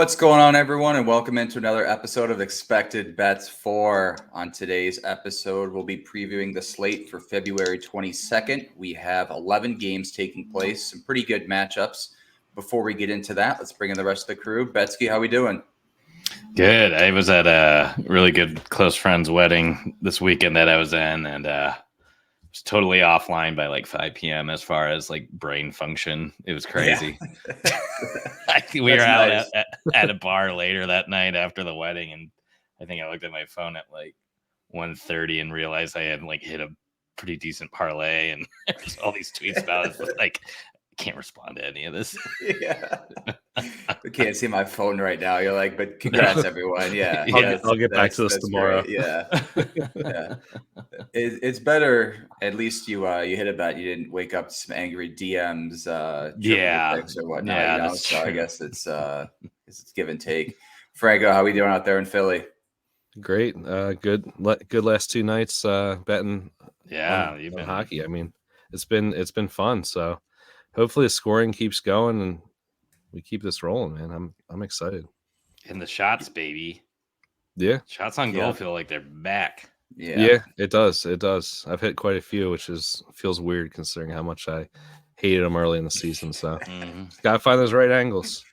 What's going on, everyone, and welcome into another episode of Expected Bets 4. On today's episode, we'll be previewing the slate for February 22nd. We have 11 games taking place, some pretty good matchups. Before we get into that, let's bring in the rest of the crew. Betsky, how we doing? Good. I was at a really good close friend's wedding this weekend that I was in, and was totally offline by like 5 p.m. as far as like brain function. It was crazy. Yeah. We were out nice. at a bar later that night after the wedding, and I think I looked at my phone at like 1:30 and realized I had like hit a pretty decent parlay, and there's all these tweets about it. Like, I can't respond to any of this. Yeah. I can't see my phone right now. You're like, but congrats, everyone. Yeah. I'll get back to this tomorrow. Great. Yeah. Yeah. It's better. At least you hit a bet. You didn't wake up to some angry DMs, or whatnot. Yeah, so true. I guess it's give and take. Franco, how we doing out there in Philly? Great. Good last 2 nights betting. Yeah, on hockey. I mean, it's been fun. So hopefully the scoring keeps going and we keep this rolling, man. I'm excited. And the shots, baby. Yeah. Shots on goal feel like they're back. Yeah, it does. I've hit quite a few, which feels weird considering how much I hated them early in the season. So gotta find those right angles.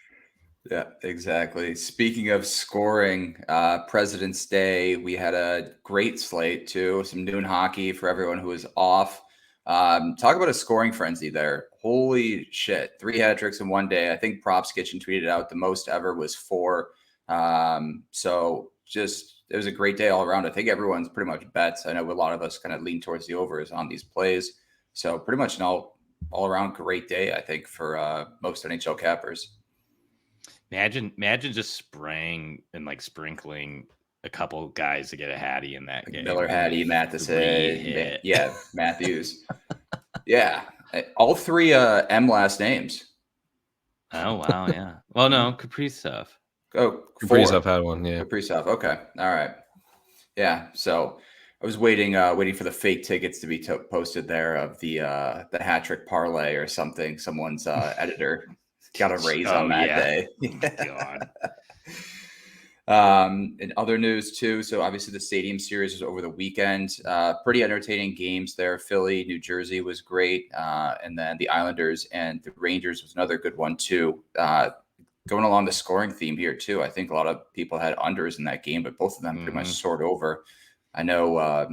Yeah, exactly. Speaking of scoring, President's Day, we had a great slate too. Some noon hockey for everyone who was off. Talk about a scoring frenzy there. Holy shit. 3 hat tricks in one day. I think Props Kitchen tweeted out the most ever was 4. So just, it was a great day all around. I think everyone's pretty much bets. I know a lot of us kind of lean towards the overs on these plays. So pretty much an all around great day, I think, for most NHL cappers. Imagine just spraying and like sprinkling a couple guys to get a Hattie in that game. Miller, Hattie, Matheson. Yeah, Matthews. Yeah. All 3 M last names. Oh, wow. Yeah. Well, no, Kaprizov. Oh, Kaprizov had one. Yeah. Kaprizov. Okay. All right. Yeah. So I was waiting for the fake tickets to be posted there of the hat trick parlay or something. Someone's editor got a raise on that day. Oh, God. In other news too, so obviously the Stadium Series was over the weekend. Pretty entertaining games there. Philly, New Jersey was great, and then the Islanders and the Rangers was another good one too. Going along the scoring theme here too, I think a lot of people had unders in that game, but both of them pretty much soared over. I know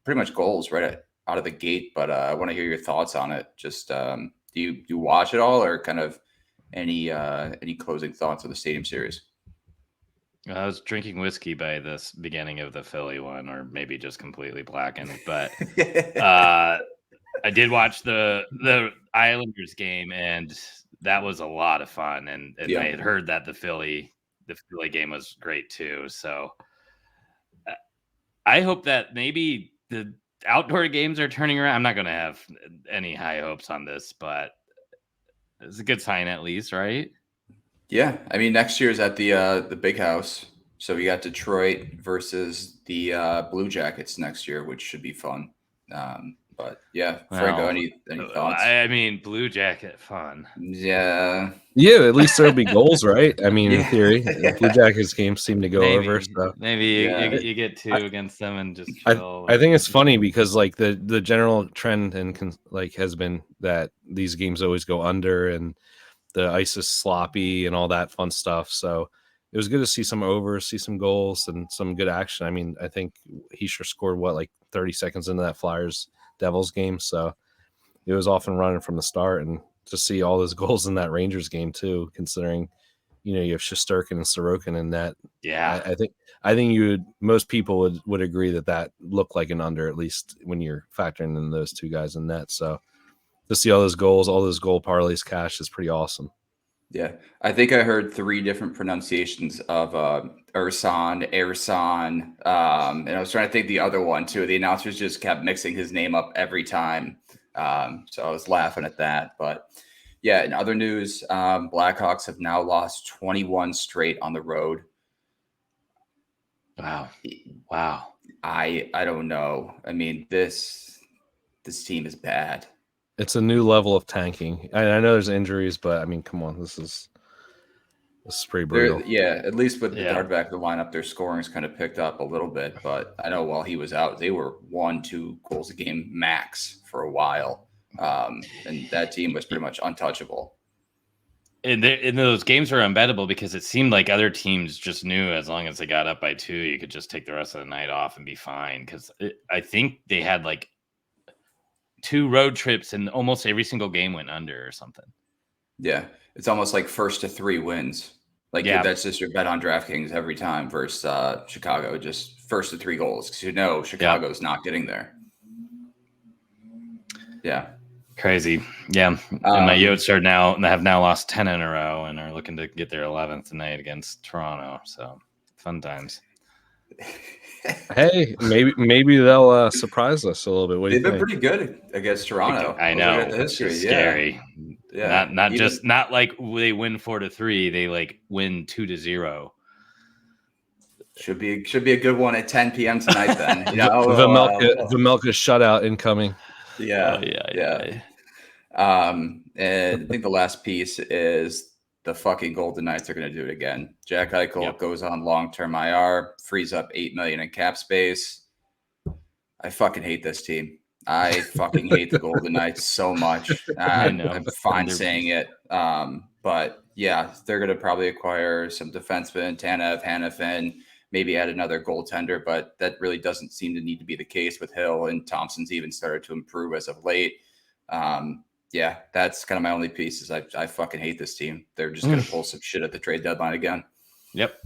pretty much goals right out of the gate, but I want to hear your thoughts on it. Just do you watch it all, or kind of any closing thoughts of the Stadium Series? I was drinking whiskey by this beginning of the Philly one, or maybe just completely blackened. But I did watch the Islanders game, and that was a lot of fun. And I had heard that the Philly game was great too. So I hope that maybe the outdoor games are turning around. I'm not going to have any high hopes on this, but it's a good sign at least, right? Yeah, I mean, next year's at the Big House, so we got Detroit versus the Blue Jackets next year, which should be fun. But yeah, Franco, any thoughts? I mean, Blue Jacket fun. Yeah. At least there'll be goals, right? I mean, in theory, the Blue Jackets games seem to go over. So maybe you get 2 against them and just. I think it's funny because like the general trend and like has been that these games always go under and the ice is sloppy and all that fun stuff. So it was good to see some overs, see some goals and some good action. I mean, I think he sure scored like 30 seconds into that Flyers Devils game. So it was off and running from the start, and to see all those goals in that Rangers game too, considering, you have Shesterkin and Sorokin in that. Yeah. I think most people would agree that looked like an under, at least when you're factoring in those 2 guys in net. So to see all those goals, all those goal parlays cash is pretty awesome. Yeah, I think I heard 3 different pronunciations of Ersan, and I was trying to think the other one too. The announcers just kept mixing his name up every time, so I was laughing at that. But yeah, in other news, Blackhawks have now lost 21 straight on the road. Wow. I don't know. I mean, this team is bad. It's a new level of tanking. I know there's injuries, but I mean, come on, this is This is pretty brutal. Yeah, at least with Yeah. Bedard back in the lineup, their scoring's kind of picked up a little bit. But I know while he was out, they were 1-2 goals a game max for a while, and that team was pretty much untouchable. And those games were unbettable because it seemed like other teams just knew as long as they got up by 2, you could just take the rest of the night off and be fine. Because I think they had like 2 road trips and almost every single game went under or something. Yeah, it's almost like first to 3 wins. Like that's just your bet on DraftKings every time versus Chicago. Just first to 3 goals because Chicago's not getting there. Yeah. Crazy. Yeah. And my Yotes have now lost 10 in a row and are looking to get their 11th tonight against Toronto. So fun times. Hey, maybe they'll surprise us a little bit. They've been pretty good against Toronto. I know. The history. It's scary. Yeah. Not like they win 4-3. They like win 2-0. Should be a good one at 10 p.m. tonight then. Vejmelka shutout incoming. Yeah. And I think the last piece is the fucking Golden Knights are going to do it again. Jack Eichel goes on long-term IR, frees up $8 million in cap space. I fucking hate this team. I fucking hate the Golden Knights so much. I'm fine saying it. But yeah, they're going to probably acquire some defensemen, Tanev, Hanifin, maybe add another goaltender, but that really doesn't seem to need to be the case with Hill, and Thompson's even started to improve as of late. Yeah, that's kind of my only piece is I fucking hate this team. They're just going to pull some shit at the trade deadline again. Yep.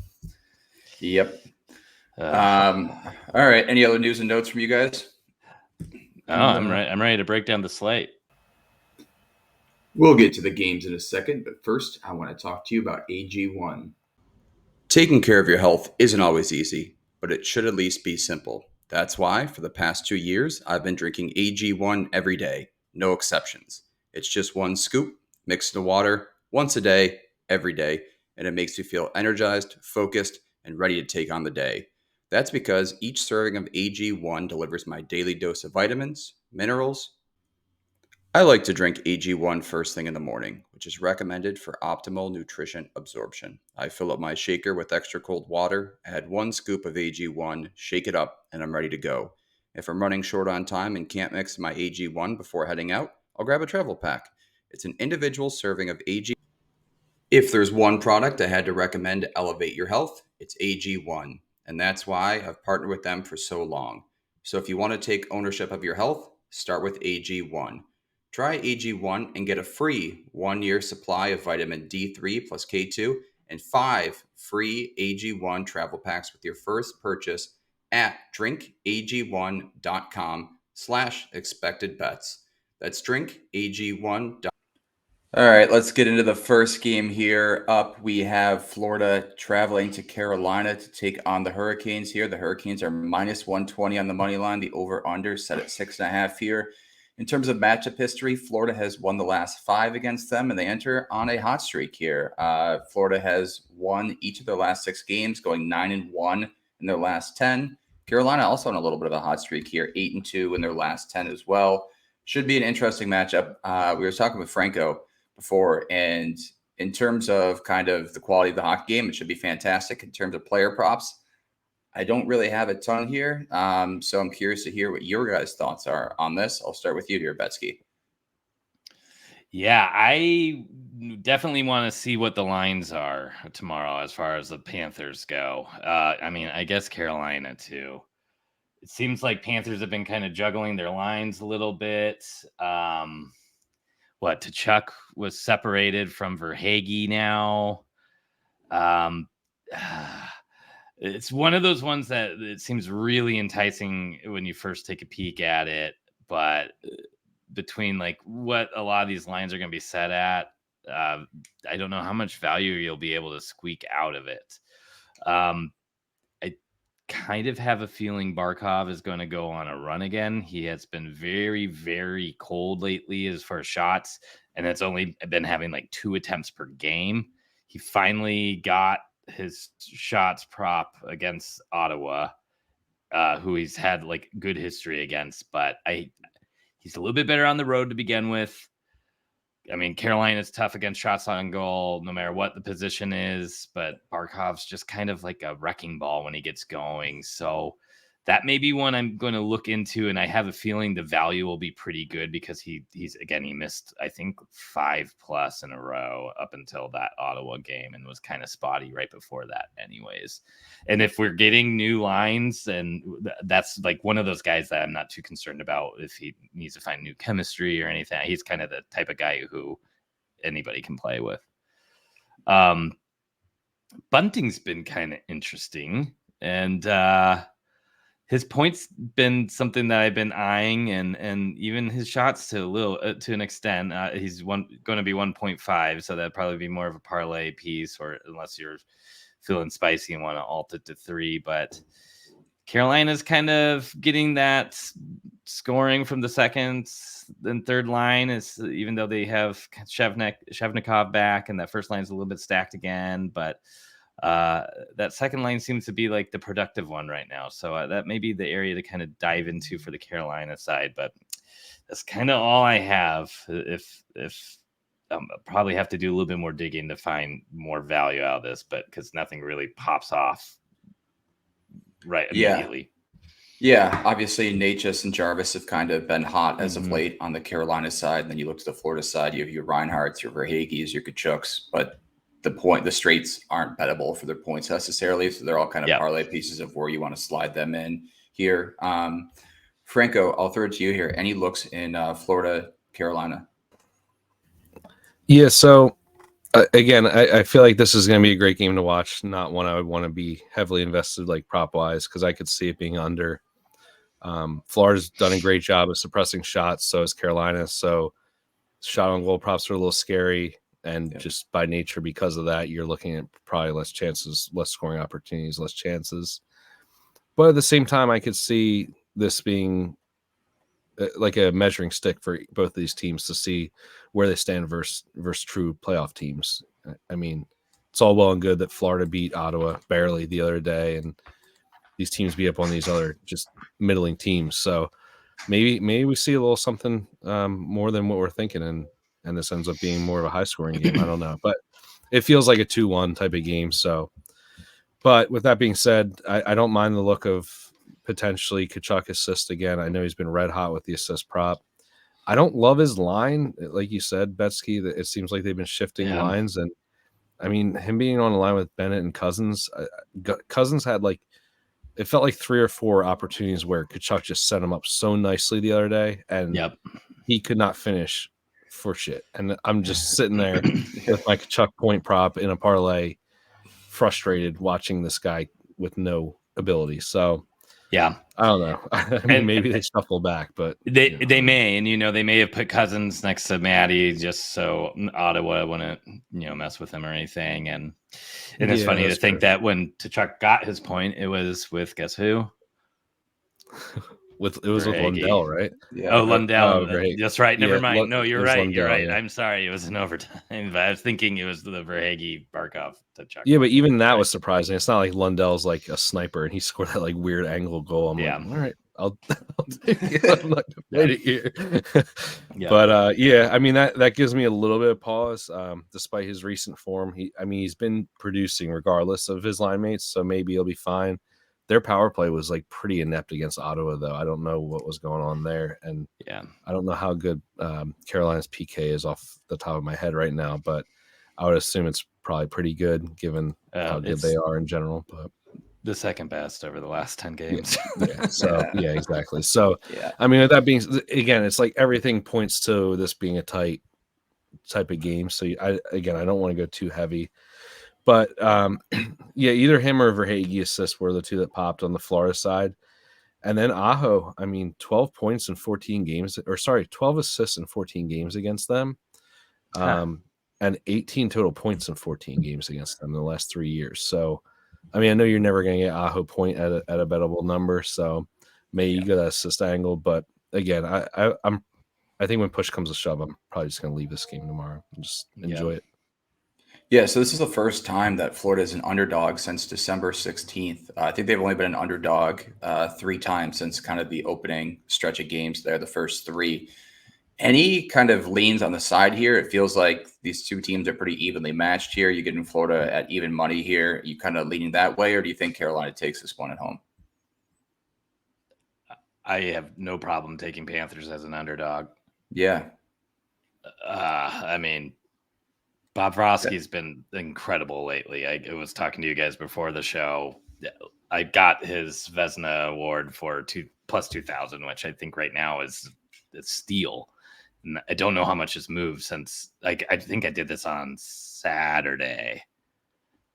All right. Any other news and notes from you guys? I'm ready to break down the slate. We'll get to the games in a second, but first I want to talk to you about AG1. Taking care of your health isn't always easy, but it should at least be simple. That's why for the past 2 years, I've been drinking AG1 every day, no exceptions. It's just 1 scoop mixed in water once a day, every day, and it makes me feel energized, focused, and ready to take on the day. That's because each serving of AG1 delivers my daily dose of vitamins, minerals. I like to drink AG1 first thing in the morning, which is recommended for optimal nutrition absorption. I fill up my shaker with extra cold water, add 1 scoop of AG1, shake it up, and I'm ready to go. If I'm running short on time and can't mix my AG1 before heading out, I'll grab a travel pack. It's an individual serving of AG. If there's one product I had to recommend to elevate your health, it's AG1. And that's why I've partnered with them for so long. So if you want to take ownership of your health, start with AG1. Try AG1 and get a free 1-year supply of vitamin D3+K2 and 5 free AG1 travel packs with your first purchase at drinkag1.com/expectedbets. That's drinkag1.com. All right, let's get into the first game here. Up, we have Florida traveling to Carolina to take on the Hurricanes here. The Hurricanes are -120 on the money line. The over-under set at 6.5 here. In terms of matchup history, Florida has won the last 5 against them, and they enter on a hot streak here. Florida has won each of their last 6 games, going 9-1 in their last 10. Carolina also on a little bit of a hot streak here, 8-2 in their last 10 as well. Should be an interesting matchup. We were talking with Franco before, and in terms of kind of the quality of the hockey game, it should be fantastic. In terms of player props, I don't really have a ton here, so I'm curious to hear what your guys' thoughts are on this. I'll start with you here, Betsky. Yeah, I definitely want to see what the lines are tomorrow as far as the Panthers go. I mean, I guess Carolina too. It seems like Panthers have been kind of juggling their lines a little bit. Tkachuk was separated from Verhaeghe now. It's one of those ones that it seems really enticing when you first take a peek at it, but between like what a lot of these lines are going to be set at, I don't know how much value you'll be able to squeak out of it. I kind of have a feeling Barkov is going to go on a run again. He has been very, very cold lately as far as shots, and it's only been having like 2 attempts per game. He finally got his shots prop against Ottawa, who he's had like good history against, but he's a little bit better on the road to begin with. I mean, Carolina's tough against shots on goal, no matter what the position is, but Barkov's just kind of like a wrecking ball when he gets going. So that may be one I'm going to look into, and I have a feeling the value will be pretty good because he missed, I think, 5+ in a row up until that Ottawa game and was kind of spotty right before that anyways. And if we're getting new lines, and that's like one of those guys that I'm not too concerned about if he needs to find new chemistry or anything. He's kind of the type of guy who anybody can play with. Bunting's been kind of interesting, and his points been something that I've been eyeing, and even his shots to an extent. He's going to be 1.5, so that'd probably be more of a parlay piece, or unless you're feeling spicy and want to alt it to 3. But Carolina's kind of getting that scoring from the second and third line, is even though they have Shevnikov back, and that first line is a little bit stacked again, but that second line seems to be like the productive one right now. So that may be the area to kind of dive into for the Carolina side, but that's kind of all I have. If probably have to do a little bit more digging to find more value out of this, but because nothing really pops off right immediately. Yeah, obviously Natchez and Jarvis have kind of been hot as of late on the Carolina side. And then you look to the Florida side, you have your Reinhardts, your Verhaeghes, your Kachuks, but the straights aren't bettable for their points necessarily. So they're all kind of parlay pieces of where you want to slide them in here. Franco, I'll throw it to you here. Any looks in Florida, Carolina? Yeah, so again, I feel like this is going to be a great game to watch. Not one I would want to be heavily invested like prop wise, because I could see it being under. Florida's done a great job of suppressing shots, so is Carolina. So shot on goal props are a little scary, and just by nature, because of that, you're looking at probably less chances, less scoring opportunities, less chances. But at the same time, I could see this being like a measuring stick for both of these teams to see where they stand versus true playoff teams. I mean, it's all well and good that Florida beat Ottawa barely the other day, and these teams beat up on these other just middling teams. So maybe we see a little something more than what we're thinking, and this ends up being more of a high scoring game. I don't know, but it feels like a 2-1 type of game. So, but with that being said, I don't mind the look of potentially Tkachuk assist again. I know he's been red hot with the assist prop. I don't love his line, like you said, Betsky. That it seems like they've been shifting lines, and I mean him being on the line with Bennett and Cousins. Cousins had it felt like 3 or 4 opportunities where Tkachuk just set him up so nicely the other day, and he could not finish for shit. And I'm just sitting there with my Tkachuk point prop in a parlay, frustrated watching this guy with no ability. So. Yeah, I don't know. I mean, maybe they shuffle back, but they may, and they may have put Cousins next to Matty just so Ottawa wouldn't mess with him or anything. And it's funny to think that when Tkachuk got his point, it was with guess who? With Lundell, right? Yeah. Oh, Lundell. That's right. Never mind. No, you're right. Lundell, you're right. I'm sorry. It was an overtime. But I was thinking it was the Verhaeghe Barkov Tkachuk. Yeah, but even that was surprising. It's not like Lundell's like a sniper and he scored that weird angle goal. I'm like, all right, I'll take it. I'm not gonna fight it here. But I mean that gives me a little bit of pause. Despite his recent form, he's been producing regardless of his line mates, so maybe he'll be fine. Their power play was pretty inept against Ottawa, though. I don't know what was going on there, and I don't know how good Carolina's PK is off the top of my head right now, but I would assume it's probably pretty good given how good they are in general. But the second best over the last 10 games. Exactly. So, I mean, with that being again, it's like everything points to this being a tight type of game. So, I don't want to go too heavy. But, either him or Verhaeghe assists were the two that popped on the Florida side. And then Aho, 12 points in 14 games, 12 assists in 14 games against them. And 18 total points in 14 games against them in the last 3 years. So, I know you're never going to get Aho point at a bettable number. So, maybe you get that assist angle. But, again, I think when push comes to shove, I'm probably just going to leave this game tomorrow and just enjoy it. Yeah, so this is the first time that Florida is an underdog since December 16th. I think they've only been an underdog 3 times since kind of the opening stretch of games there, the first 3. Any kind of leans on the side here? It feels like these two teams are pretty evenly matched here. You get in Florida at even money here. You kind of leaning that way, or do you think Carolina takes this one at home? I have no problem taking Panthers as an underdog. Yeah. I mean, Bobrovsky's been incredible lately. I was talking to you guys before the show. I got his Vezina award for plus 2,000, which I think right now is a steal. And I don't know how much has moved since. Like, I think I did this on Saturday,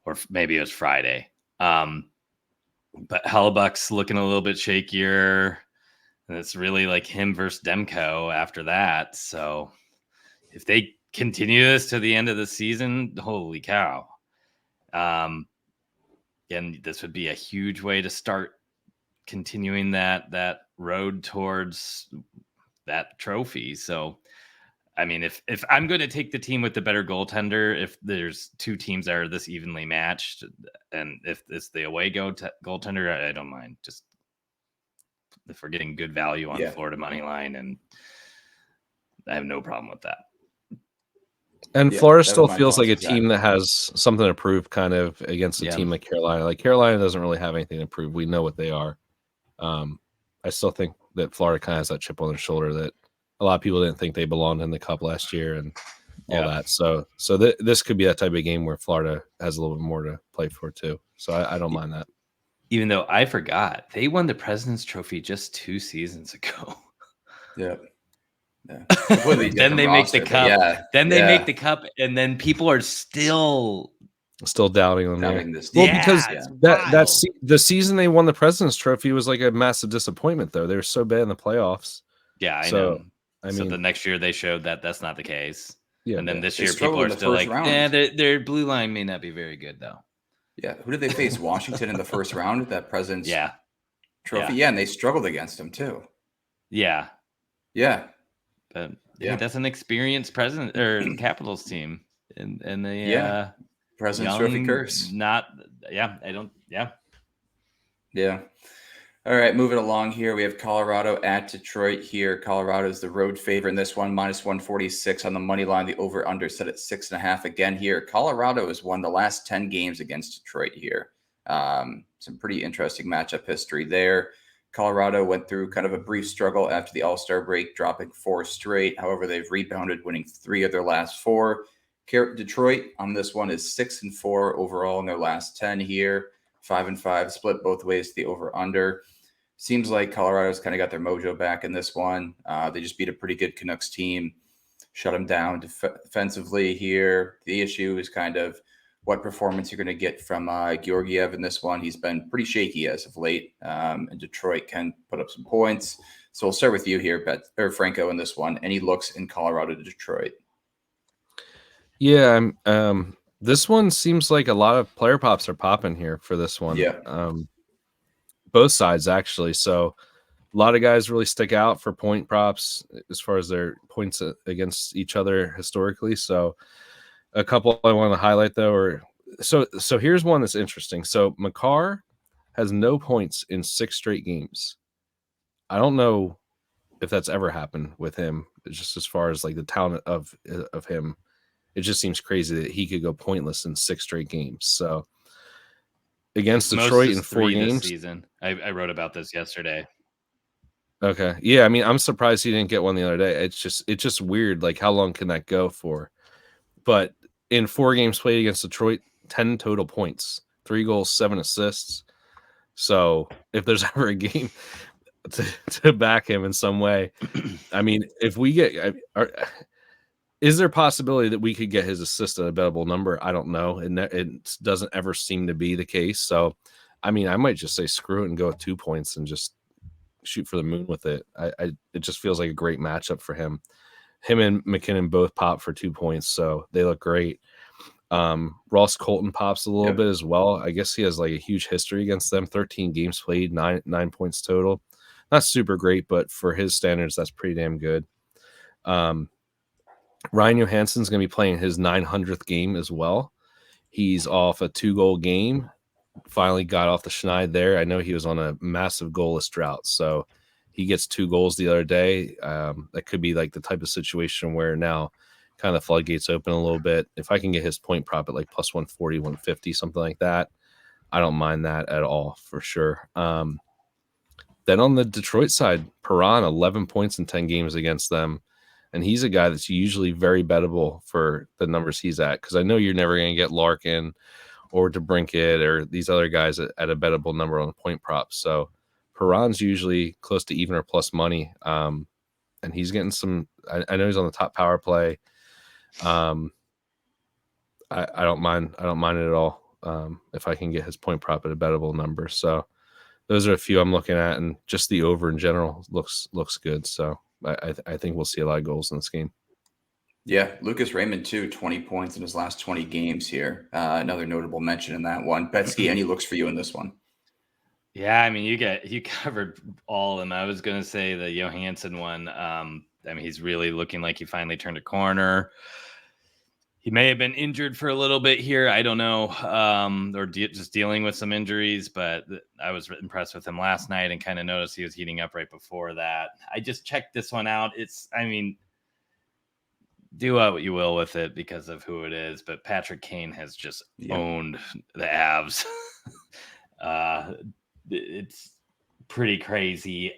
or maybe it was Friday. But Hellebuck's looking a little bit shakier, and it's really like him versus Demko after that. So if they continue this to the end of the season, holy cow. And this would be a huge way to start continuing that road towards that trophy. So, I mean, if I'm going to take the team with the better goaltender, if there's two teams that are this evenly matched, and if it's the away goaltender, I don't mind. Just if we're getting good value on Florida money line, and I have no problem with that. And Florida still feels like a team that has something to prove kind of against a team like Carolina. Like Carolina doesn't really have anything to prove. We know what they are. I still think that Florida kind of has that chip on their shoulder that a lot of people didn't think they belonged in the Cup last year and all that. So this could be that type of game where Florida has a little bit more to play for too. So I don't mind that. Even though I forgot, they won the President's Trophy just 2 seasons ago. Yeah. Then they make the Cup. They make the Cup, and then people are still doubting them. This because that's the season they won the President's Trophy was like a massive disappointment, though. They were so bad in the playoffs. Yeah, I know. So the next year they showed that that's not the case. Yeah, and then this year people are still like, their blue line may not be very good, though. Yeah, who did they face? Washington in the first round at that President's Trophy. Yeah, and they struggled against them too. Yeah. But that's an experienced president or Capitals team, and they President's Trophy curse. All right, moving along here, we have Colorado at Detroit here. Colorado is the road favorite in this one, minus 146 on the money line. The over/under set at 6.5 again here. Colorado has won the last 10 games against Detroit here. Some pretty interesting matchup history there. Colorado went through kind of a brief struggle after the All-Star break, dropping 4 straight. However, they've rebounded, winning 3 of their last 4. Detroit on this one is 6-4 overall in their last 10 here. 5-5 split both ways to the over/under. Seems like Colorado's kind of got their mojo back in this one. They just beat a pretty good Canucks team, shut them down defensively here. The issue is kind of what performance you're going to get from Georgiev in this one. He's been pretty shaky as of late, and Detroit can put up some points. So we'll start with you here, Franco, in this one. Any looks in Colorado to Detroit? Yeah, this one seems like a lot of player pops are popping here for this one. Yeah. Both sides, actually. So a lot of guys really stick out for point props as far as their points against each other historically. So a couple I want to highlight, though, so here's one that's interesting. So Makar has no points in 6 straight games. I don't know if that's ever happened with him, just as far as like the talent of him. It just seems crazy that he could go pointless in 6 straight games. So against Detroit in 4 games this season. I wrote about this yesterday. Okay. Yeah, I mean, I'm surprised he didn't get one the other day. It's just weird. Like, how long can that go for? But in 4 games played against Detroit, 10 total points, 3 goals, 7 assists. So if there's ever a game to back him in some way, I mean, if we get is there a possibility that we could get his assist at a bettable number? I don't know. And it doesn't ever seem to be the case. So, I mean, I might just say screw it and go with 2 points and just shoot for the moon with it. It just feels like a great matchup for him. Him and McKinnon both pop for 2 points, so they look great. Ross Colton pops a little bit as well. I guess he has like a huge history against them. 13 games played, 9 points total. Not super great, but for his standards, that's pretty damn good. Ryan Johansson's going to be playing his 900th game as well. He's off a 2-goal game. Finally got off the schneid there. I know he was on a massive goalless drought, so he gets 2 goals the other day. That could be like the type of situation where now kind of the floodgates open a little bit. If I can get his point prop at like plus 140, 150, something like that, I don't mind that at all for sure. Then on the Detroit side, Perron, 11 points in 10 games against them. And he's a guy that's usually very bettable for the numbers he's at, because I know you're never going to get Larkin or DeBrincat or these other guys at a bettable number on the point props. So Perron's usually close to even or plus money. And he's getting some, I know he's on the top power play. I don't mind it at all. If I can get his point prop at a bettable number. So those are a few I'm looking at, and just the over in general looks good. So I think we'll see a lot of goals in this game. Yeah, Lucas Raymond too, 20 points in his last 20 games here. Another notable mention in that one. Betsky, any looks for you in this one? Yeah, I mean, you covered all of them. I was going to say the Johansson one. I mean, he's really looking like he finally turned a corner. He may have been injured for a little bit here. I don't know, or just dealing with some injuries, but I was impressed with him last night and kind of noticed he was heating up right before that. I just checked this one out. I mean, do what you will with it because of who it is, but Patrick Kane has just owned the Avs. It's pretty crazy.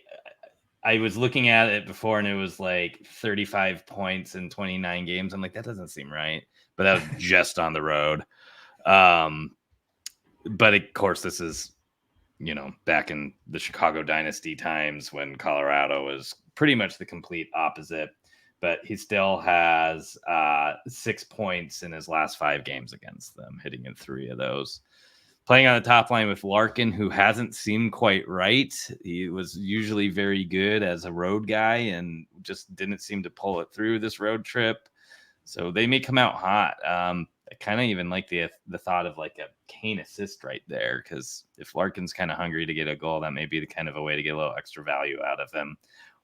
I was looking at it before and it was like 35 points in 29 games. I'm like, that doesn't seem right. But that was just on the road. But of course, this is, back in the Chicago Dynasty times when Colorado was pretty much the complete opposite. But he still has 6 points in his last 5 games against them, hitting in 3 of those. Playing on the top line with Larkin, who hasn't seemed quite right. He was usually very good as a road guy and just didn't seem to pull it through this road trip. So they may come out hot. I kind of even like the thought of like a Kane assist right there, because if Larkin's kind of hungry to get a goal, that may be the kind of a way to get a little extra value out of him.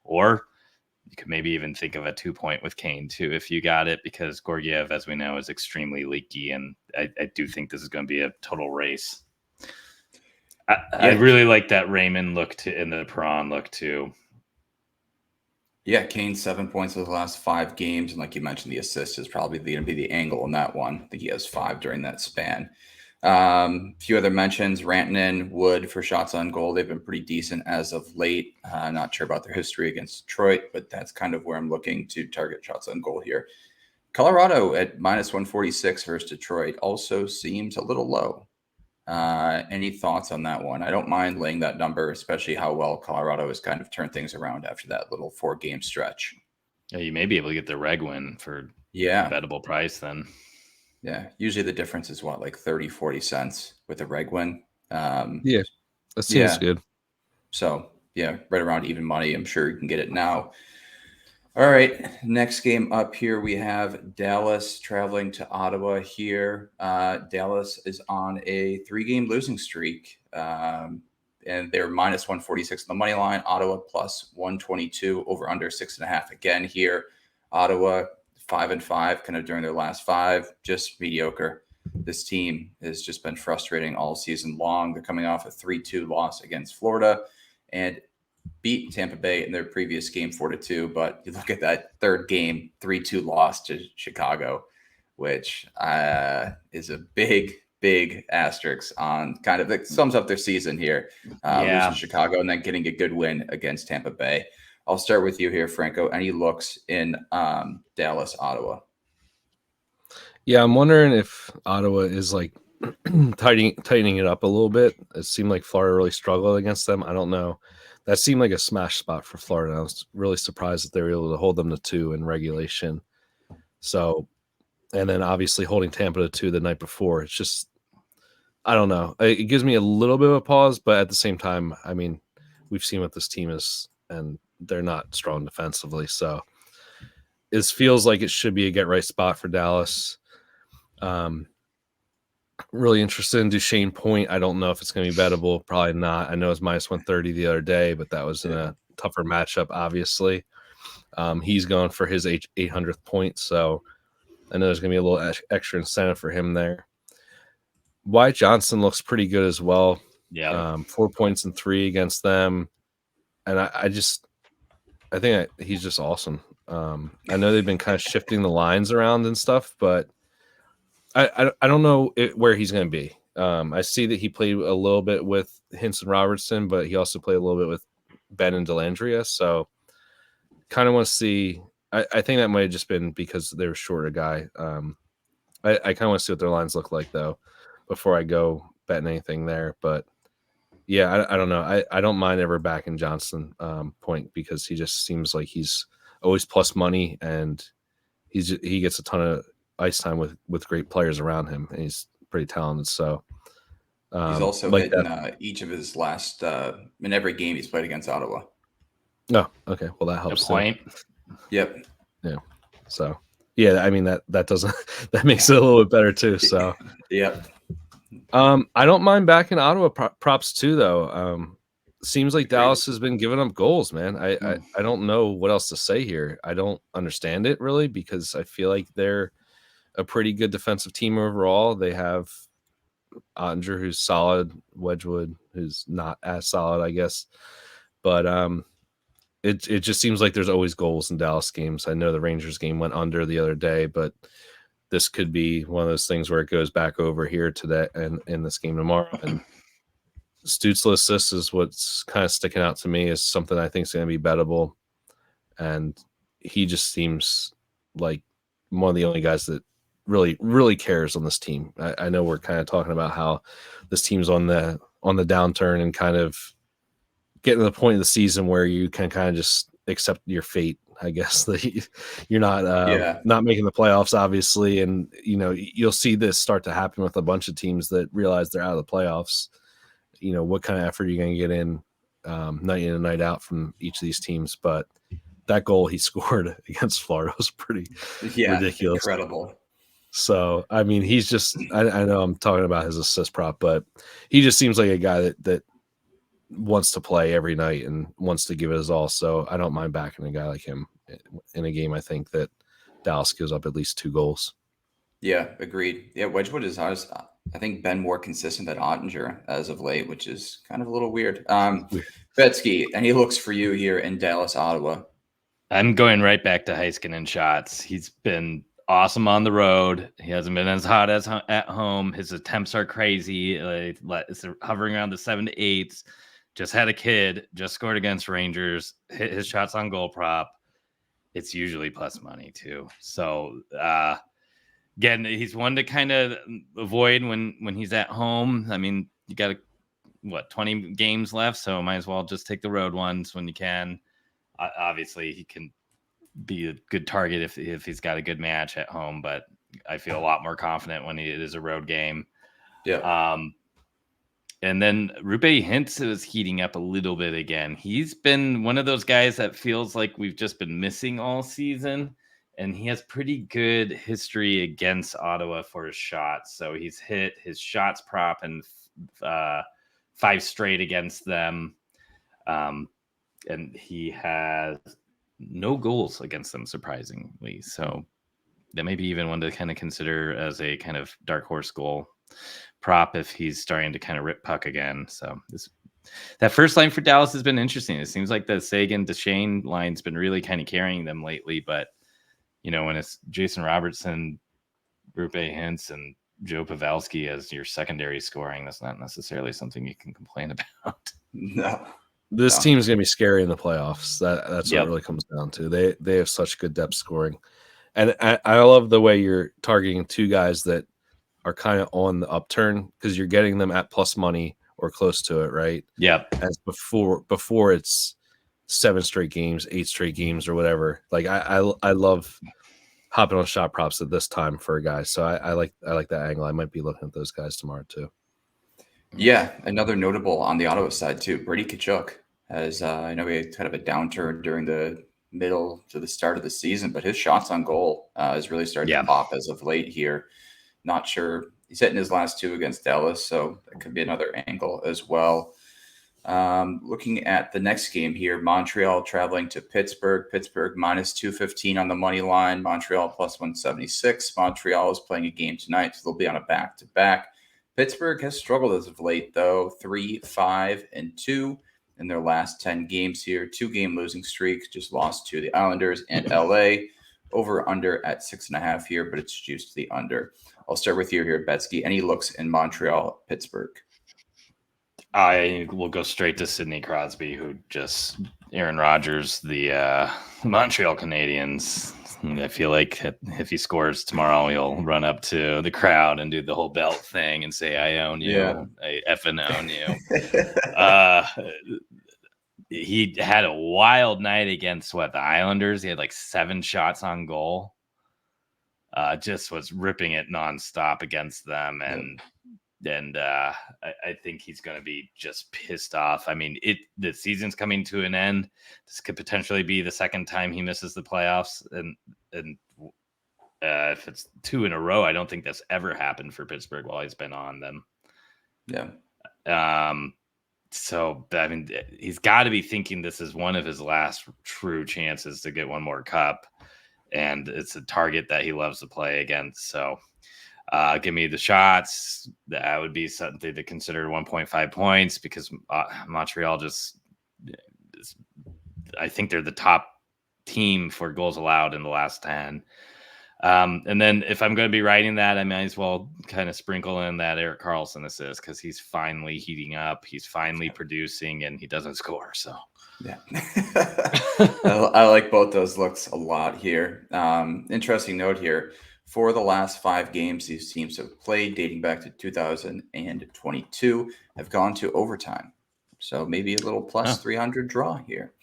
Or you could maybe even think of a 2-point with Kane too, if you got it, because Georgiev, as we know, is extremely leaky. And I do think this is going to be a total race. I really like that Raymond look and the Perron look too. Yeah, Kane 7 points in the last 5 games. And like you mentioned, the assist is probably going to be the angle in that one. I think he has 5 during that span. A few other mentions, Rantanen, Wood for shots on goal. They've been pretty decent as of late. Not sure about their history against Detroit, but that's kind of where I'm looking to target shots on goal here. Colorado at minus 146 versus Detroit also seems a little low. Any thoughts on that one? I don't mind laying that number, especially how well Colorado has kind of turned things around after that little 4-game stretch. Yeah, you may be able to get the reg win for a bettable price then. Yeah, usually the difference is what, like 30, 40 cents with a reg win. That seems good. So, right around even money. I'm sure you can get it now. All right, next game up here, we have Dallas traveling to Ottawa here. Dallas is on a 3-game losing streak, and they're minus 146 on the money line. Ottawa plus 122, over under 6.5 again here. Ottawa 5-5, kind of during their last 5, just mediocre. This team has just been frustrating all season long. They're coming off a 3-2 loss against Florida and beat Tampa Bay in their previous game 4-2. But you look at that third game, 3-2 loss to Chicago, which is a big asterisk on kind of that sums up their season here. Losing Chicago and then getting a good win against Tampa Bay. I'll start with you here, Franco. Any looks in Dallas, Ottawa? Yeah, I'm wondering if Ottawa is like tightening it up a little bit. It seemed like Florida really struggled against them. I don't know. That seemed like a smash spot for Florida. I was really surprised that they were able to hold them to 2 in regulation. So, and then obviously holding Tampa to 2 the night before. It's just, I don't know. It gives me a little bit of a pause, but at the same time, I mean, we've seen what this team is, and they're not strong defensively. So it feels like it should be a get-right spot for Dallas. Really interested in Duchesne Point. I don't know if it's going to be bettable. Probably not. I know it's minus 130 the other day, but that was in a tougher matchup, obviously. He's going for his 800th point, so I know there's going to be a little extra incentive for him there. Wyatt Johnson looks pretty good as well. 4 points in 3 against them. And I think he's just awesome. I know they've been kind of shifting the lines around and stuff, but I don't know where he's going to be. I see that he played a little bit with Hintz and Robertson, but he also played a little bit with Ben and Dellandrea. So kind of want to see. I think that might have just been because they were short a guy. I kind of want to see what their lines look like, though, before I go betting anything there. But yeah, I don't know. I don't mind ever backing Johnson point because he just seems like he's always plus money, and he gets a ton of ice time with great players around him, and he's pretty talented. So he's also like hit in each of his last in every game he's played against Ottawa. Oh, okay. Well, that helps. Good point. Yep. Yeah. So yeah, I mean that doesn't that makes it a little bit better too. So yep. I don't mind backing Ottawa props too, though. Seems like Dallas has been giving up goals, man. I don't know what else to say here. I don't understand it really because I feel like they're a pretty good defensive team overall. They have Ottinger, who's solid, Wedgwood, who's not as solid, I guess. But it just seems like there's always goals in Dallas games. I know the Rangers game went under the other day, but this could be one of those things where it goes back over here today and in this game tomorrow. And Stützle assist is what's kind of sticking out to me as something I think is going to be bettable. And he just seems like one of the only guys that really, really cares on this team. I know we're kind of talking about how this team's on the downturn and kind of getting to the point of the season where you can kind of just accept your fate, I guess, that you're not making the playoffs, obviously. And, you'll see this start to happen with a bunch of teams that realize they're out of the playoffs. What kind of effort are you going to get in night in and night out from each of these teams? But that goal he scored against Florida was pretty ridiculous. Incredible. So, I mean, he's just, I know I'm talking about his assist prop, but he just seems like a guy that wants to play every night and wants to give it his all. So I don't mind backing a guy like him in a game. I think that Dallas gives up at least 2 goals. Yeah, agreed. Yeah, Wedgwood is I think been more consistent than Ottinger as of late, which is kind of a little weird. Betsky, any looks for you here in Dallas, Ottawa? I'm going right back to Heiskanen shots. He's been awesome on the road. He hasn't been as hot as at home. His attempts are crazy. It's hovering around the 7 to 8s. Just had a kid, just scored against Rangers, hit his shots on goal prop. It's usually plus money too. So again, he's one to kind of avoid when he's at home. I mean, you got 20 games left, so might as well just take the road ones when you can. Obviously, he can be a good target if he's got a good match at home, but I feel a lot more confident when it is a road game. Yeah. And then Roope Hintz is heating up a little bit again. He's been one of those guys that feels like we've just been missing all season, and he has pretty good history against Ottawa for his shots. So he's hit his shots prop and 5 straight against them. And he has no goals against them, surprisingly. So that may be even one to kind of consider as a kind of dark horse goal prop if he's starting to kind of rip puck again. So that first line for Dallas has been interesting. It seems like the Sagan Duchesne line's been really kind of carrying them lately, but when it's Jason Robertson, Roope Hintz, and Joe Pavelski as your secondary scoring, that's not necessarily something you can complain about. No. This team's gonna be scary in the playoffs. That's what it really comes down to. They have such good depth scoring, and I love the way you're targeting 2 guys that are kind of on the upturn because you're getting them at plus money or close to it, right? Yeah. As before it's 7 straight games, 8 straight games, or whatever. Like I love hopping on shot props at this time for a guy. So I like that angle. I might be looking at those guys tomorrow too. Yeah, another notable on the Ottawa side too, Brady Tkachuk. As I know, he had kind of a downturn during the middle to the start of the season, but his shots on goal is really starting to pop as of late here. Not sure. He's hitting his last 2 against Dallas, so that could be another angle as well. Looking at the next game here, Montreal traveling to Pittsburgh. Pittsburgh minus 215 on the money line. Montreal plus 176. Montreal is playing a game tonight, so they'll be on a back-to-back. Pittsburgh has struggled as of late, though, 3-5-2. in their last 10 games here. 2-game losing streak, just lost to the Islanders and LA. Over under at 6.5 here, but it's juiced to the under. I'll start with you here, Betsky. Any looks in Montreal, Pittsburgh? I will go straight to Sidney Crosby, who just Aaron Rodgers, the Montreal Canadiens. I feel like if he scores tomorrow, he'll run up to the crowd and do the whole belt thing and say, "I own you, Yeah. I effing own you." He had a wild night against the Islanders. He had like 7 shots on goal. Just was ripping it nonstop against them, and I think he's going to be just pissed off. I mean, the season's coming to an end. This could potentially be the second time he misses the playoffs, and if it's 2 in a row, I don't think that's ever happened for Pittsburgh while he's been on them. Yeah. So, I mean, he's got to be thinking this is one of his last true chances to get one more cup, and it's a target that he loves to play against. So, give me the shots. That would be something to consider. 1.5 points, because Montreal I think they're the top team for goals allowed in the last 10. And then if I'm going to be writing that, I might as well kind of sprinkle in that Erik Karlsson assist, because he's finally heating up. He's finally producing, and he doesn't score. So, yeah, I like both those looks a lot here. Interesting note here. For the last 5 games these teams have played, dating back to 2022, have gone to overtime. So maybe a little plus 300 draw here.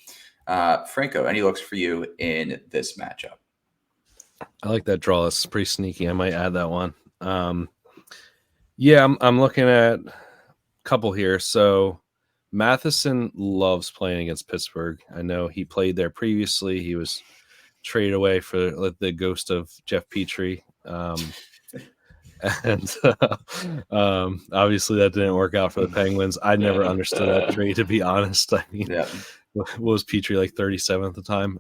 Franco, any looks for you in this matchup? I like that draw. It's pretty sneaky. I might add that one. Yeah, I'm looking at a couple here. So Matheson loves playing against Pittsburgh. I know he played there previously. He was traded away for the ghost of Jeff Petrie. And obviously that didn't work out for the Penguins. I never understood that trade, to be honest. I mean, what was Petrie, like 37 at the time?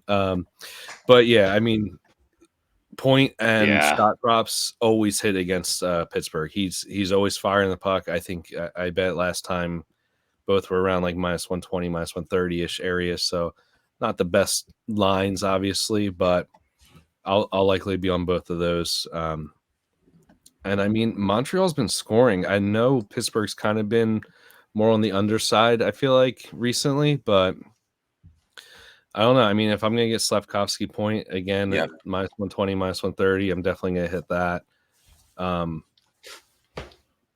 But yeah, I mean, point and shot drops always hit against Pittsburgh. He's always firing the puck. I think I bet last time both were around like minus 120, minus 130-ish area. So not the best lines, obviously, but I'll likely be on both of those. And I mean, Montreal's been scoring. I know Pittsburgh's kind of been more on the underside, I feel like, recently, but I don't know. I mean, if I'm going to get Slavkovsky point again at minus 120, minus 130, I'm definitely going to hit that.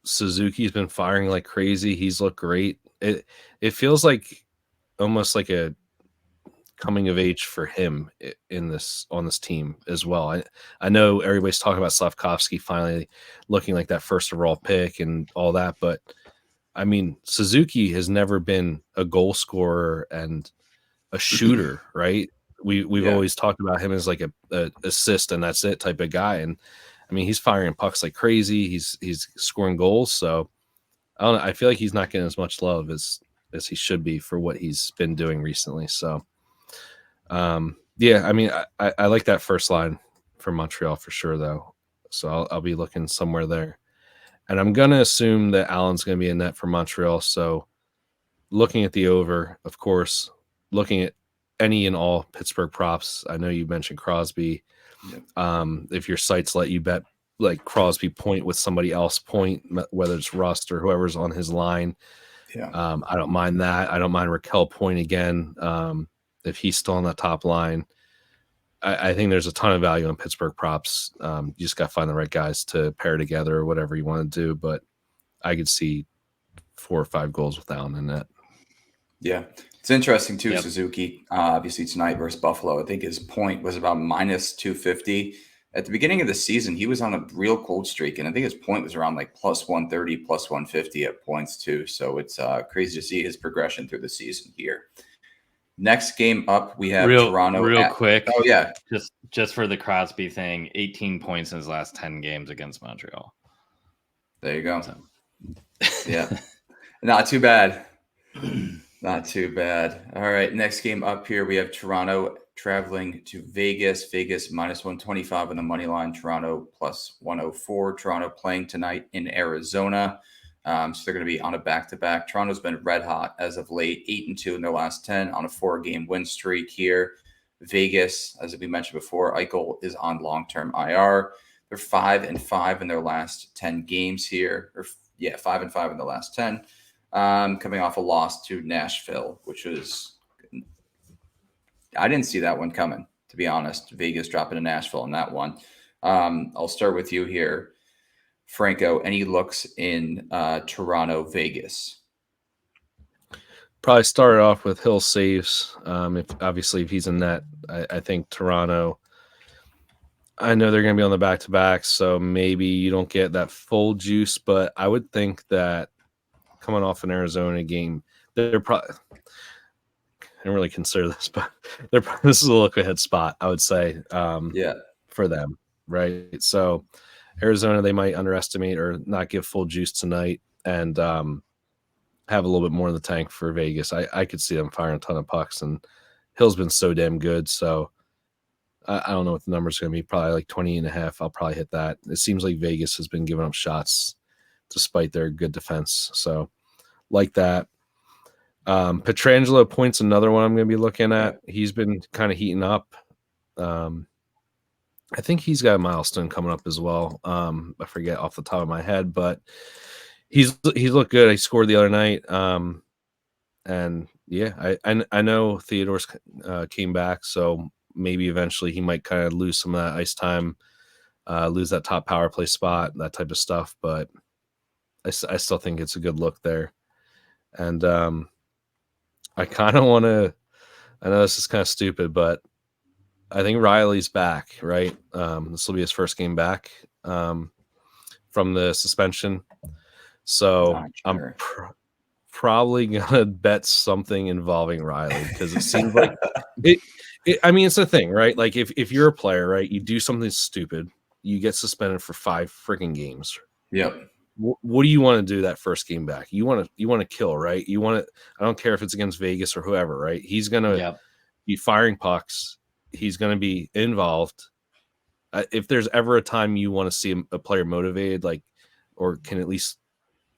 Suzuki's been firing like crazy. He's looked great. It feels like almost like a coming of age for him on this team as well. I know everybody's talking about Slavkovsky finally looking like that first overall pick and all that, but I mean, Suzuki has never been a goal scorer and a shooter, right? We've always talked about him as like a assist and that's it type of guy. And I mean, he's firing pucks like crazy. He's scoring goals. So I don't know. I feel like he's not getting as much love as he should be for what he's been doing recently. So yeah, I mean, I like that first line for Montreal for sure, though. So I'll be looking somewhere there. And I'm going to assume that Allen's going to be in net for Montreal. So looking at the over, of course, looking at any and all Pittsburgh props. I know you mentioned Crosby. If your sites let you bet like Crosby point with somebody else point, whether it's Rust or whoever's on his line. I don't mind that. I don't mind Raquel point again. If he's still on the top line, I think there's a ton of value in Pittsburgh props. You just got to find the right guys to pair together or whatever you want to do. But I could see 4 or 5 goals with Allen in that. Yeah. It's interesting too, Suzuki, obviously tonight versus Buffalo. I think his point was about minus 250. At the beginning of the season, he was on a real cold streak, and I think his point was around like plus 130, plus 150 at points too. So it's crazy to see his progression through the season here. Next game up, we have Toronto. Real quick. Oh, yeah. Just for the Crosby thing, 18 points in his last 10 games against Montreal. There you go. So. Yeah. Not too bad. Not too bad. All right. Next game up here, we have Toronto traveling to Vegas. Vegas minus 125 on the money line. Toronto plus 104. Toronto playing tonight in Arizona. So they're going to be on a back-to-back. Toronto's been red hot as of late, 8-2 in their last 10 on a 4-game win streak here. Vegas, as we mentioned before, Eichel is on long-term IR. They're 5-5 in their last 10 games here. 5-5 in the last 10. Coming off a loss to Nashville, which was, I didn't see that one coming, to be honest. Vegas dropping to Nashville in that one. I'll start with you here, Franco. Any looks in Toronto, Vegas? Probably start off with Hill saves. If he's in net, I think Toronto. I know they're going to be on the back-to-back, so maybe you don't get that full juice. But I would think that coming off an Arizona game, they're probably. I don't really consider this, but this is a look ahead spot, I would say. For them, right? So Arizona, they might underestimate or not give full juice tonight, and have a little bit more in the tank for Vegas. I could see them firing a ton of pucks, and Hill's been so damn good. So I don't know what the number's going to be. Probably like 20.5. I'll probably hit that. It seems like Vegas has been giving up shots despite their good defense. So like that. Pietrangelo points, another one I'm going to be looking at. He's been kind of heating up. I think he's got a milestone coming up as well. I forget off the top of my head, but he's looked good. He scored the other night. And yeah, I know Theodore's came back, so maybe eventually he might kind of lose some of that ice time, lose that top power play spot, that type of stuff. But I still think it's a good look there. And I kind of want to. I know this is kind of stupid, but I think Riley's back, right? This will be his first game back from the suspension. So I'm probably going to bet something involving Riley, because it seems like I mean, it's a thing, right? Like if you're a player, right, you do something stupid, you get suspended for 5 freaking games. Yep. What do you want to do that first game back? You want to kill, right? You want to. I don't care if it's against Vegas or whoever, right? He's going to be firing pucks. He's going to be involved. If there's ever a time you want to see a player motivated, like, or can at least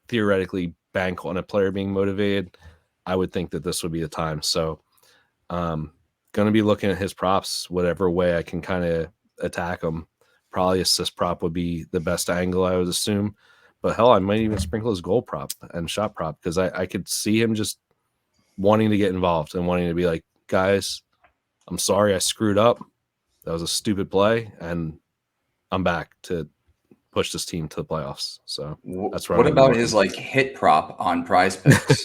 theoretically bank on a player being motivated, I would think that this would be the time. So, going to be looking at his props, whatever way I can kind of attack him. Probably assist prop would be the best angle, I would assume. But hell, I might even sprinkle his goal prop and shot prop, because I could see him just wanting to get involved and wanting to be like, guys, I'm sorry I screwed up. That was a stupid play, and I'm back to push this team to the playoffs. So that's what about his like hit prop on Prize Picks?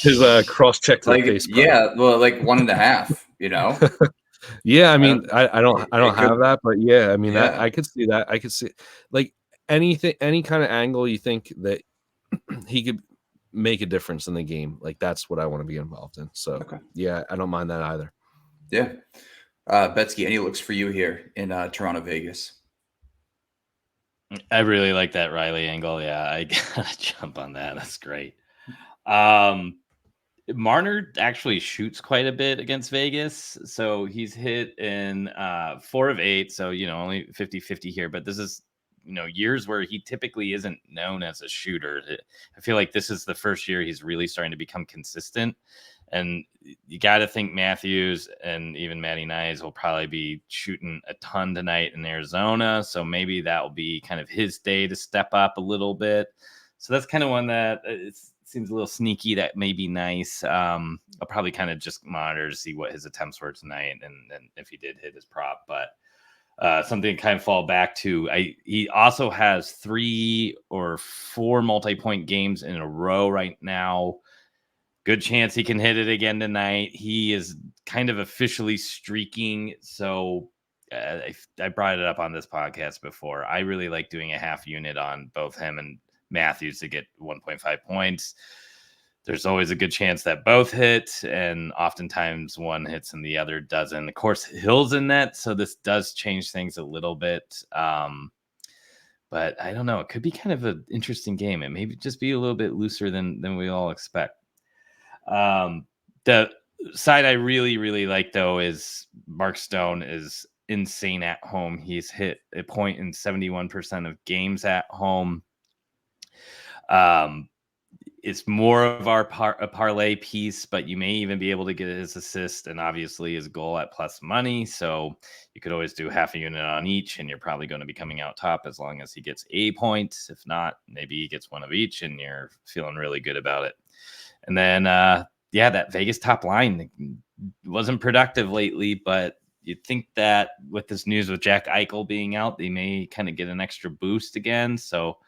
His cross check to like, the face. Yeah, well, like 1.5. You know. Yeah, I mean, I don't have that, but yeah, I mean, I could see that. I could see like anything, any kind of angle you think that he could make a difference in the game. Like that's what I want to be involved in. So yeah, I don't mind that either. Yeah. Betsky, any looks for you here in Toronto, Vegas? I really like that Riley angle. Yeah, I gotta jump on that. That's great. Marner actually shoots quite a bit against Vegas. So he's hit in 4 of 8. So, only 50-50 here. But this is, years where he typically isn't known as a shooter. I feel like this is the first year he's really starting to become consistent. And you got to think Matthews and even Matty Nyes will probably be shooting a ton tonight in Arizona. So maybe that will be kind of his day to step up a little bit. So that's kind of one that seems a little sneaky. That may be nice. I'll probably kind of just monitor to see what his attempts were tonight and if he did hit his prop. But something to kind of fall back to. He also has 3 or 4 multi-point games in a row right now. Good chance he can hit it again tonight. He is kind of officially streaking. So I brought it up on this podcast before. I really like doing a half unit on both him and Matthews to get 1.5 points. There's always a good chance that both hit, and oftentimes one hits and the other doesn't. Of course, Hill's in net, so this does change things a little bit. But I don't know. It could be kind of an interesting game. It may just be a little bit looser than we all expect. The side I really, really like, though, is Mark Stone is insane at home. He's hit a point in 71% of games at home. It's more of a parlay piece, but you may even be able to get his assist and obviously his goal at plus money. So you could always do half a unit on each, and you're probably going to be coming out top as long as he gets a point. If not, maybe he gets one of each, and you're feeling really good about it. And then, that Vegas top line wasn't productive lately, but you'd think that with this news with Jack Eichel being out, they may kind of get an extra boost again. So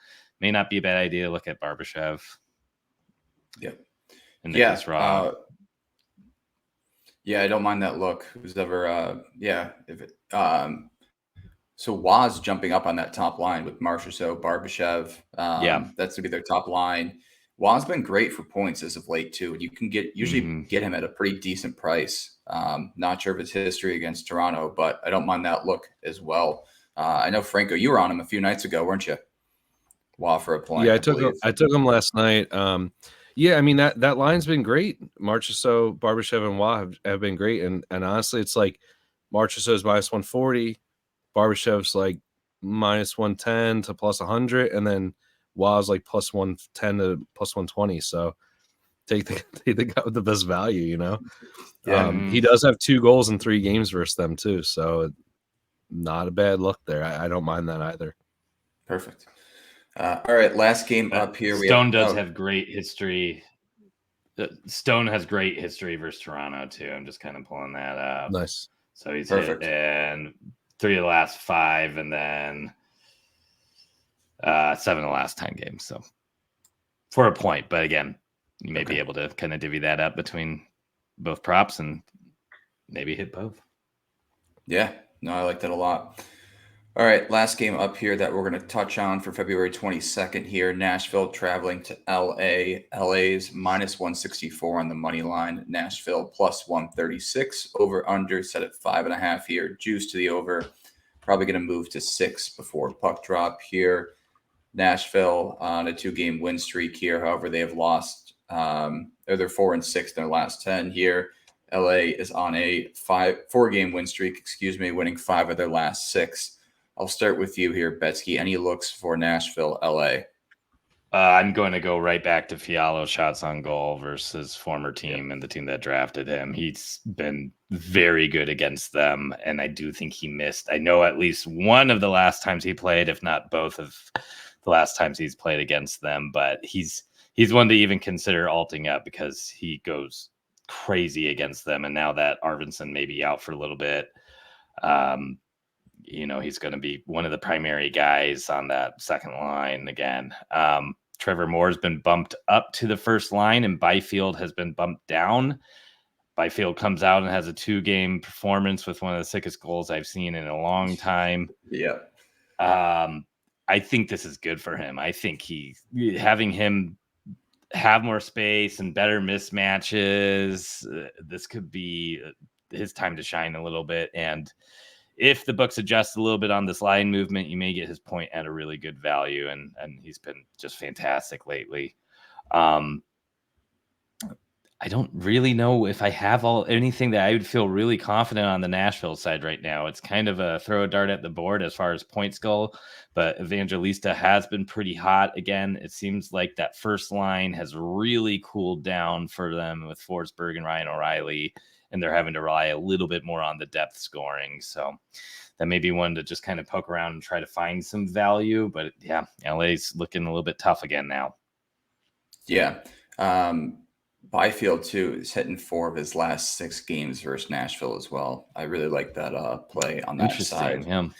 may not be a bad idea to look at Barbashev. Yeah. Nicholas Raw. I don't mind that look. Who's ever, so Waz jumping up on that top line with Marchessault, Barbashev. That's to be their top line. Waz been great for points as of late too. You can usually get him at a pretty decent price. Not sure of his history against Toronto, but I don't mind that look as well. I know Franco, you were on him a few nights ago, weren't you? Waz for a point. Yeah, I took him last night. I mean that line's been great. Marchessault, Barbashev, and Wah have been great, and honestly, it's like Marchessault's minus 140, Barbashev's like minus 110 to plus 100, and then Wah's like plus 110 to plus 120. So take the guy with the best value, you know. He does have 2 goals in 3 games versus them too, so not a bad look there. I don't mind that either. Perfect. All right, last game up here. Stone have great history. Stone has great history versus Toronto too. I'm just kind of pulling that up. Nice. So he's hit in 3 of the last 5, and then 7 of the last 10 games. So for a point, but again, you may be able to kind of divvy that up between both props and maybe hit both. Yeah, no, I like that a lot. All right, last game up here that we're going to touch on for February 22nd here. Nashville traveling to LA. LA's minus 164 on the money line. Nashville plus 136. Over under set at 5.5 here. Juice to the over. Probably going to move to 6 before puck drop here. Nashville on a 2-game win streak here. However, they have lost. They're 4-6 in their last 10 here. LA is on a 4-game win streak. Winning 5 of their last 6. I'll start with you here, Betsky. Any looks for Nashville, LA? I'm going to go right back to Fialo's shots on goal versus former team and the team that drafted him. He's been very good against them, and I do think he missed. I know at least one of the last times he played, if not both of the last times he's played against them. But he's one to even consider alting up because he goes crazy against them. And now that Arvidsson may be out for a little bit, he's going to be one of the primary guys on that second line again. Trevor Moore's been bumped up to the first line, and Byfield has been bumped down. Byfield comes out and has a 2-game performance with one of the sickest goals I've seen in a long time. Yeah. I think this is good for him. I think having him have more space and better mismatches, this could be his time to shine a little bit. And if the books adjust a little bit on this line movement, you may get his point at a really good value, and he's been just fantastic lately. I don't really know if I have anything that I would feel really confident on the Nashville side right now. It's kind of a throw a dart at the board as far as points go, but Evangelista has been pretty hot again. It seems like that first line has really cooled down for them with Forsberg and Ryan O'Reilly, and they're having to rely a little bit more on the depth scoring. So that may be one to just kind of poke around and try to find some value. But yeah, LA's looking a little bit tough again now. Yeah. Byfield, too, is hitting 4 of his last 6 games versus Nashville as well. I really like that play on that side. Yeah. And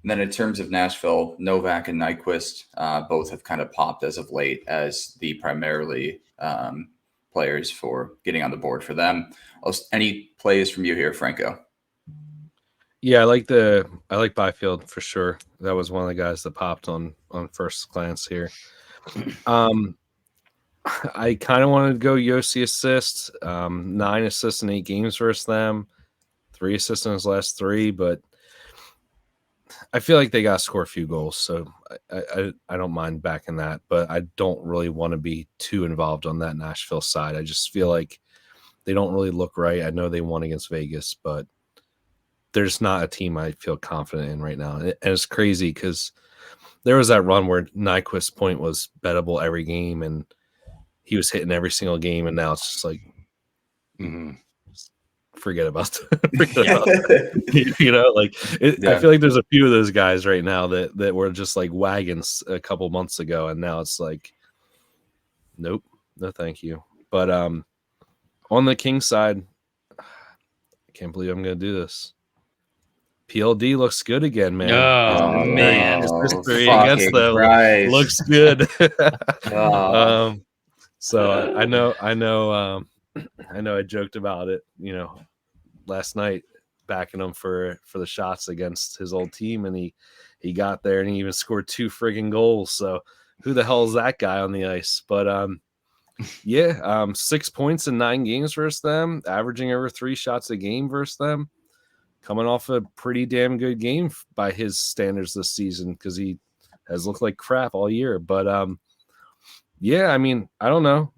then in terms of Nashville, Novak and Nyquist both have kind of popped as of late as the primarily players for getting on the board for them. Any plays from you here, Franco? Yeah, I like Byfield for sure. That was one of the guys that popped on first glance here. I kind of wanted to go Yossi assists, 9 assists in 8 games versus them, 3 assists in his last 3, but I feel like they got to score a few goals, so I don't mind backing that, but I don't really want to be too involved on that Nashville side. I just feel like they don't really look right. I know they won against Vegas, but there's not a team I feel confident in right now. And it's crazy because there was that run where Nyquist's point was bettable every game, and he was hitting every single game, and now it's just like, forget about that. You know, like I feel like there's a few of those guys right now that were just like wagons a couple months ago, and now it's like, nope, no thank you. But on the Kings side, I can't believe I'm going to do this. PLD looks good again, man. Oh, man. His history against them looks good. So I know I joked about it, you know, last night, backing him for the shots against his old team, and he got there and he even scored 2 friggin' goals. So who the hell is that guy on the ice? But 6 points in 9 games versus them, averaging over 3 shots a game versus them, coming off a pretty damn good game by his standards this season, because he has looked like crap all year. But I mean, I don't know.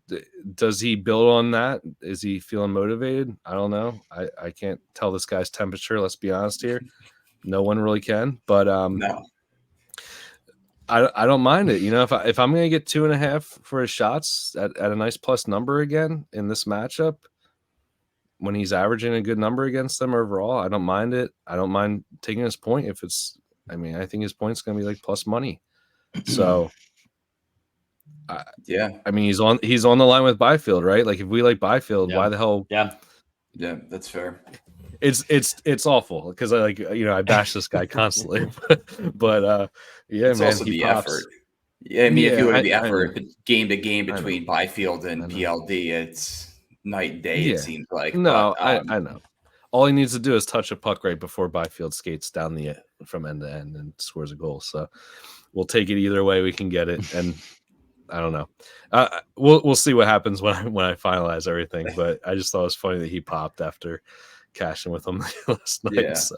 Does he build on that? Is he feeling motivated? I don't know. I can't tell this guy's temperature. Let's be honest here. No one really can. But no. I don't mind it. You know, if I'm going to get 2.5 for his shots at a nice plus number again in this matchup, when he's averaging a good number against them overall, I don't mind it. I don't mind taking his point if it's. I mean, I think his point's going to be like plus money. So. I mean, he's on the line with Byfield, right? Like, if we like Byfield, why the hell? Yeah, that's fair. It's awful because I bash this guy constantly, but it's man, also the effort. Yeah, I mean, if you look at the effort game to game between Byfield and PLD, it's night and day. It seems like. No, but, I know. All he needs to do is touch a puck right before Byfield skates down from end to end and scores a goal. So we'll take it either way we can get it, and. I don't know. We'll see what happens when I finalize everything. But I just thought it was funny that he popped after cashing with him last night. Yeah. So.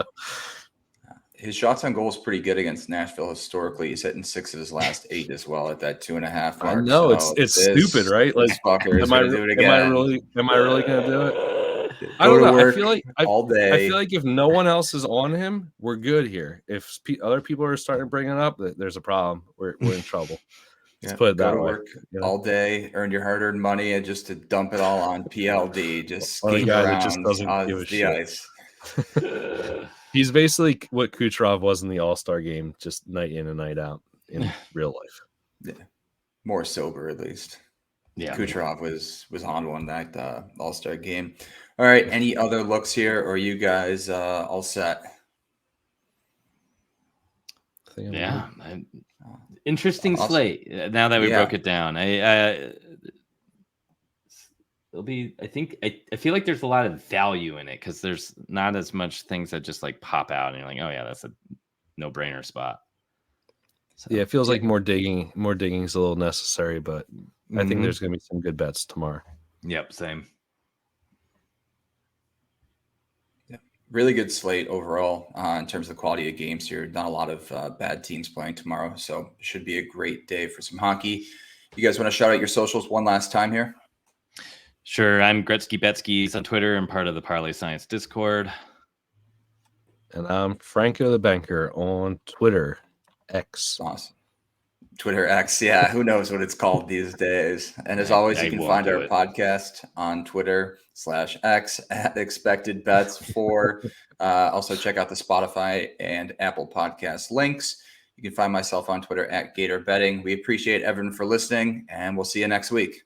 His shots on goal is pretty good against Nashville historically. He's hitting 6 of his last 8 as well at that 2.5 mark. I know, so it's stupid, right? Like, am I really going to do it? I don't know. I feel like all day. I feel like if no one else is on him, we're good here. If other people are starting to bring it up, there's a problem. We're in trouble. Let's put it that way. Work all day, earn your hard-earned money, and just to dump it all on PLD, just skate around just doesn't give a shit. Ice. He's basically what Kucherov was in the All-Star game, just night in and night out in real life. Yeah, more sober at least. Yeah, Kucherov was on one that All-Star game. All right, any other looks here, or are you guys all set? Yeah. Interesting slate. Now that we broke it down, it'll be. I think I feel like there's a lot of value in it because there's not as much things that just like pop out and you're like, oh yeah, that's a no-brainer spot. So, it feels like more digging is a little necessary, but I think there's going to be some good bets tomorrow. Yep, same. Really good slate overall in terms of the quality of games here. Not a lot of bad teams playing tomorrow, so should be a great day for some hockey. You guys want to shout out your socials one last time here? Sure. I'm Gretzky Betskis on Twitter and part of the Parlay Science Discord. And I'm Franco the Banker on Twitter X. Awesome. Twitter X, yeah. Who knows what it's called these days? And as always, you can find our podcast on Twitter/X at Expected Bets 4. Also, check out the Spotify and Apple Podcast links. You can find myself on Twitter at Gator Betting. We appreciate everyone for listening, and we'll see you next week.